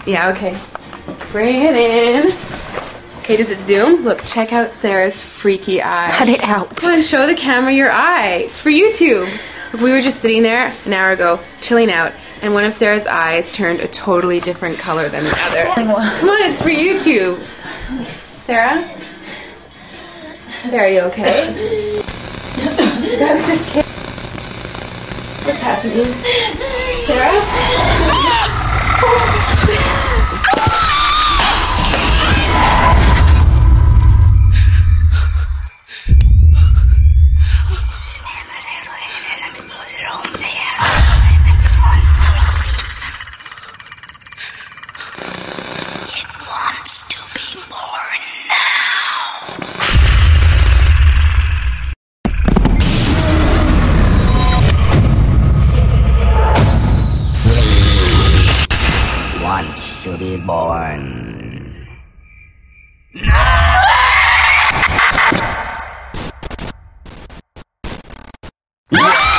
Yeah, okay. Bring it in. Okay, does it zoom? Look, check out Sarah's freaky eye. Cut it out. Come on, show the camera your eye. It's for YouTube. Look, we were just sitting there an hour ago, chilling out, and one of Sarah's eyes turned a totally different color than the other. Come on, it's for YouTube. Sarah? Sarah, are you okay? I was just kidding. What's happening? Sarah? It wants to be born now. Wants to be born. No!